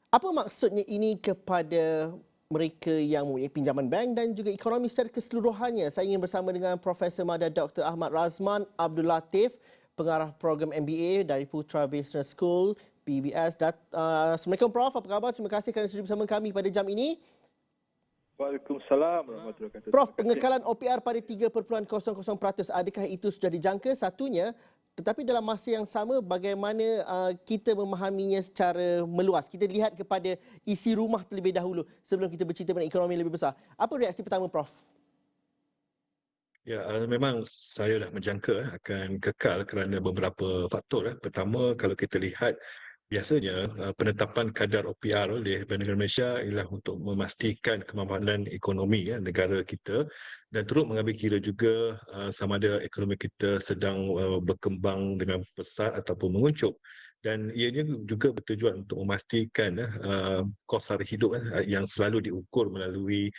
Apa maksudnya ini kepada mereka yang mempunyai pinjaman bank dan juga ekonomi secara keseluruhannya? Saya ingin bersama dengan Profesor Madar Dr. Ahmad Razman Abdul Latif, pengarah program MBA dari Putra Business School, PBS. Assalamualaikum Prof, apa khabar? Terima kasih kerana sudi bersama kami pada jam ini. Waalaikumsalam warahmatullahi wabarakatuh. Prof, Terima kasih. pengekalan OPR pada 3.00%, adakah itu sudah dijangka? Satunya, tetapi dalam masa yang sama bagaimana kita memahaminya secara meluas? Kita lihat kepada isi rumah terlebih dahulu sebelum kita bercerita mengenai ekonomi lebih besar. Apa reaksi pertama Prof? Ya, memang saya dah menjangka akan kekal kerana beberapa faktor. Pertama, kalau kita lihat biasanya penetapan kadar OPR oleh Bank Negara Malaysia ialah untuk memastikan kemapanan ekonomi negara kita dan turut mengambil kira juga sama ada ekonomi kita sedang berkembang dengan pesat ataupun menguncuk. Dan ianya juga bertujuan untuk memastikan kos sara hidup yang selalu diukur melalui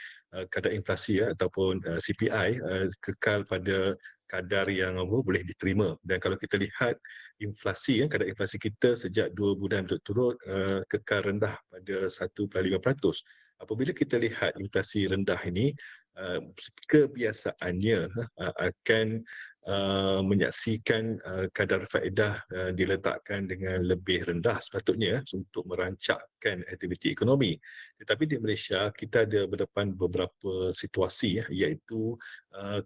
kadar inflasi ataupun CPI kekal pada kadar yang boleh diterima. Dan kalau kita lihat inflasi, kadar inflasi kita sejak 2 bulan berturut-turut kekal rendah pada 1.5%. Apabila kita lihat inflasi rendah ini, kebiasaannya akan menyaksikan kadar faedah diletakkan dengan lebih rendah sepatutnya untuk merancangkan aktiviti ekonomi. Tetapi di Malaysia kita ada berdepan beberapa situasi iaitu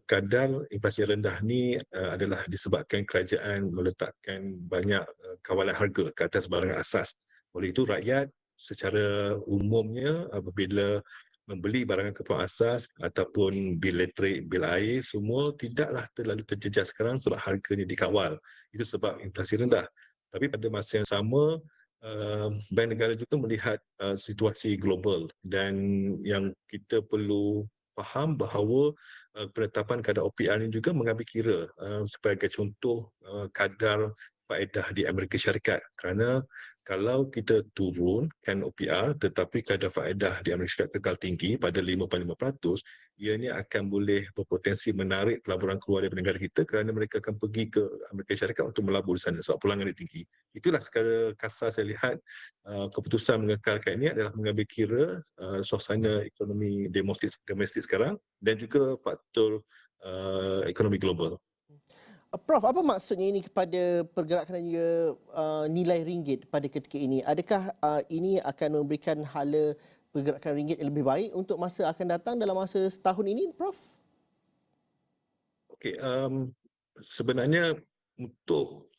kadar inflasi rendah ni adalah disebabkan kerajaan meletakkan banyak kawalan harga ke atas barangan asas. Oleh itu rakyat secara umumnya apabila membeli barangan keperluan asas ataupun bil elektrik, bil air, semua tidaklah terlalu terjejas sekarang sebab harganya dikawal. Itu sebab inflasi rendah. Tapi pada masa yang sama, Bank Negara juga melihat situasi global dan yang kita perlu faham bahawa penetapan kadar OPR ini juga mengambil kira sebagai contoh kadar faedah di Amerika Syarikat kerana kalau kita turunkan OPR tetapi kadar faedah di Amerika Syarikat kekal tinggi pada 5.5%, ianya akan boleh berpotensi menarik pelaburan keluar dari negara kita kerana mereka akan pergi ke Amerika Syarikat untuk melabur di sana sebab pulangan dia tinggi. Itulah secara kasar saya lihat keputusan mengekalkan ini adalah mengambil kira suasana ekonomi domestik sekarang dan juga faktor ekonomi global. Prof, apa maksudnya ini kepada pergerakan dan juga nilai ringgit pada ketika ini? Adakah ini akan memberikan hala pergerakan ringgit yang lebih baik untuk masa akan datang dalam masa setahun ini, Prof? Okey, sebenarnya untuk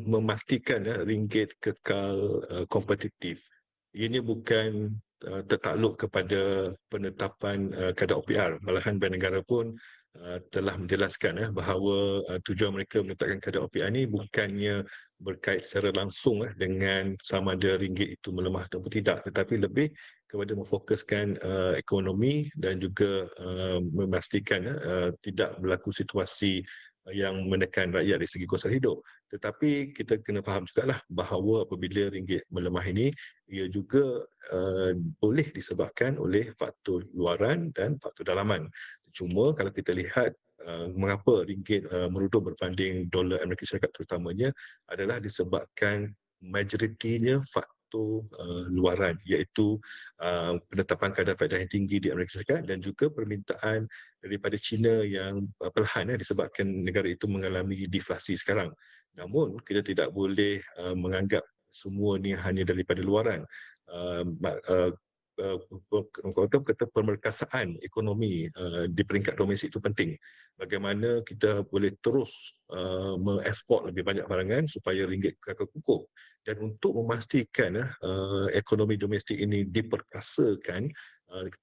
memastikan ringgit kekal kompetitif, ianya bukan tertakluk kepada penetapan kadar OPR. Malahan Bank Negara pun telah menjelaskan bahawa tujuan mereka menetapkan kadar OPR ini bukannya berkait secara langsung dengan sama ada ringgit itu melemah ataupun tidak, tetapi lebih kepada memfokuskan ekonomi dan juga memastikan tidak berlaku situasi yang menekan rakyat dari segi kos hidup. Tetapi kita kena faham jugalah bahawa apabila ringgit melemah ini, ia juga boleh disebabkan oleh faktor luaran dan faktor dalaman. Cuma kalau kita lihat mengapa ringgit merudum berbanding dolar Amerika Syarikat terutamanya adalah disebabkan majoritinya faktor luaran iaitu penetapan kadar faedah yang tinggi di Amerika Syarikat dan juga permintaan daripada China yang perlahan disebabkan negara itu mengalami deflasi sekarang. Namun kita tidak boleh menganggap semua ni hanya daripada luaran. Kata pemerkasaan ekonomi di peringkat domestik itu penting. Bagaimana kita boleh terus mengeksport lebih banyak barangan supaya ringgit kekal kukuh. Dan untuk memastikan ekonomi domestik ini diperkasakan,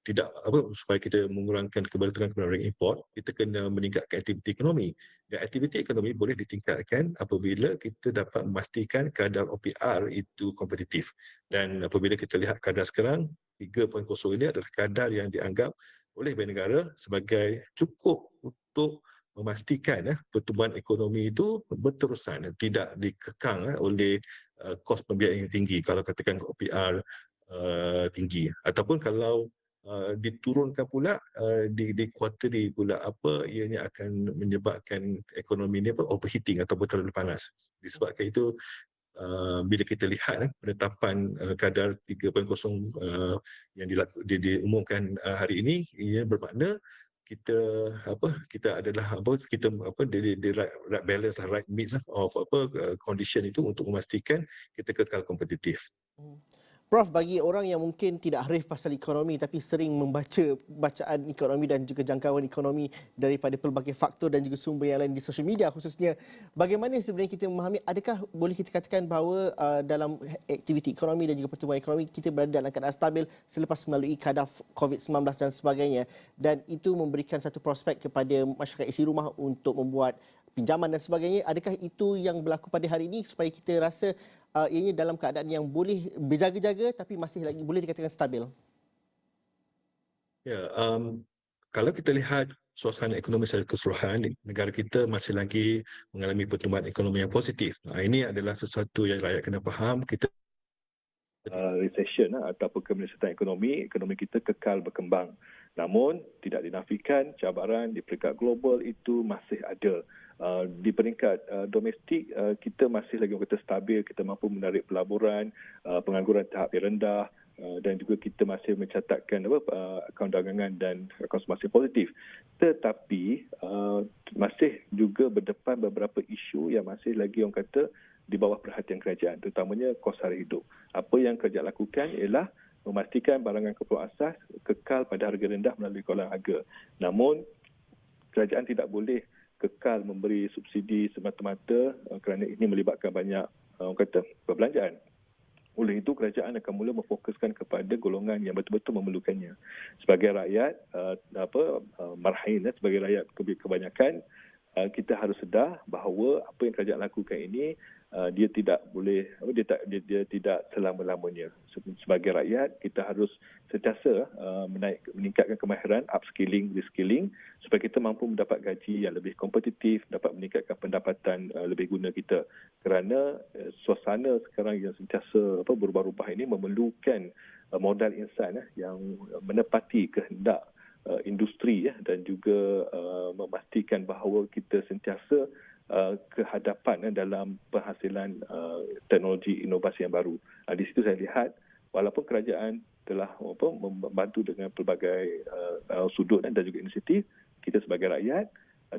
tidak supaya kita mengurangkan kebergantungan kepada barang import, kita kena meningkatkan aktiviti ekonomi. Dan aktiviti ekonomi boleh ditingkatkan apabila kita dapat memastikan kadar OPR itu kompetitif. Dan apabila kita lihat kadar sekarang, 3.0 ini adalah kadar yang dianggap oleh Bank Negara sebagai cukup untuk memastikan pertumbuhan ekonomi itu berterusan, tidak dikekang oleh kos pembiayaan yang tinggi kalau katakan OPR tinggi. Ataupun kalau diturunkan pula di quarterly pula ianya akan menyebabkan ekonomi ini overheating ataupun terlalu panas. Disebabkan itu bila kita lihat penetapan kadar 3.0 yang diumumkan hari ini, ia bermakna kita adalah the right balance, right mix of condition itu untuk memastikan kita kekal kompetitif. Prof, bagi orang yang mungkin tidak arif pasal ekonomi tapi sering membaca bacaan ekonomi dan juga jangkauan ekonomi daripada pelbagai faktor dan juga sumber yang lain di sosial media khususnya, bagaimana sebenarnya kita memahami, adakah boleh kita katakan bahawa dalam aktiviti ekonomi dan juga pertumbuhan ekonomi kita berada dalam keadaan stabil selepas melalui kadar COVID-19 dan sebagainya, dan itu memberikan satu prospek kepada masyarakat isi rumah untuk membuat pinjaman dan sebagainya. Adakah itu yang berlaku pada hari ini supaya kita rasa ianya dalam keadaan yang boleh berjaga-jaga tapi masih lagi boleh dikatakan stabil? Ya, kalau kita lihat suasana ekonomi secara keseluruhan, negara kita masih lagi mengalami pertumbuhan ekonomi yang positif. Ini adalah sesuatu yang rakyat kena faham. Kita recession ataupun kemerosotan ekonomi kita kekal berkembang. Namun tidak dinafikan cabaran di peringkat global itu masih ada. Di peringkat domestik kita masih lagi kita stabil, kita mampu menarik pelaburan, pengangguran tahap yang rendah, dan juga kita masih mencatatkan akaun dagangan dan konsumsi positif. Tetapi masih juga berdepan beberapa isu yang masih lagi orang kata di bawah perhatian kerajaan, terutamanya kos sara hidup. Apa yang kerajaan lakukan ialah memastikan barangan keperluan asas kekal pada harga rendah melalui golongan harga. Namun kerajaan tidak boleh kekal memberi subsidi semata-mata kerana ini melibatkan banyak orang kata perbelanjaan. Oleh itu kerajaan akan mula memfokuskan kepada golongan yang betul-betul memerlukannya. Sebagai rakyat marhain, sebagai rakyat kebanyakan, kita harus sedar bahawa apa yang kerajaan lakukan ini dia tidak boleh, dia tidak selama-lamanya. Sebagai rakyat kita harus sentiasa meningkatkan kemahiran, upskilling, reskilling supaya kita mampu mendapat gaji yang lebih kompetitif, dapat meningkatkan pendapatan lebih guna kita. Kerana suasana sekarang yang sentiasa berubah-ubah ini memerlukan modal insan yang menepati kehendak industri dan juga memastikan bahawa kita sentiasa kehadapan dalam penghasilan teknologi inovasi yang baru. Di situ saya lihat walaupun kerajaan telah membantu dengan pelbagai sudut dan juga inisiatif, kita sebagai rakyat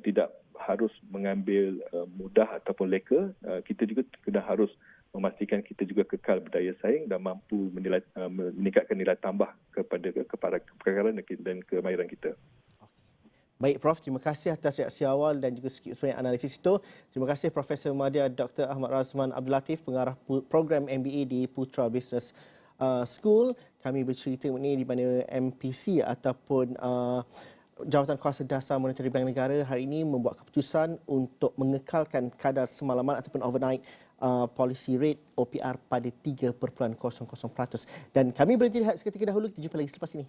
tidak harus mengambil mudah ataupun leka. Kita juga kena harus memastikan kita juga kekal berdaya saing dan mampu meningkatkan nilai tambah kepada kepakaran dan kemahiran kita. Baik Prof, terima kasih atas reaksi awal dan juga sikit sebanyak analisis itu. Terima kasih Profesor Madya Dr. Ahmad Razman Abdul Latif, pengarah program MBA di Putra Business School. Kami bercerita mengenai di mana MPC ataupun Jawatan Kuasa Dasar Monetary Bank Negara hari ini membuat keputusan untuk mengekalkan kadar semalaman ataupun overnight policy rate OPR pada 3.00%. Dan kami berhenti lihat seketika dahulu, kita jumpa lagi selepas ini.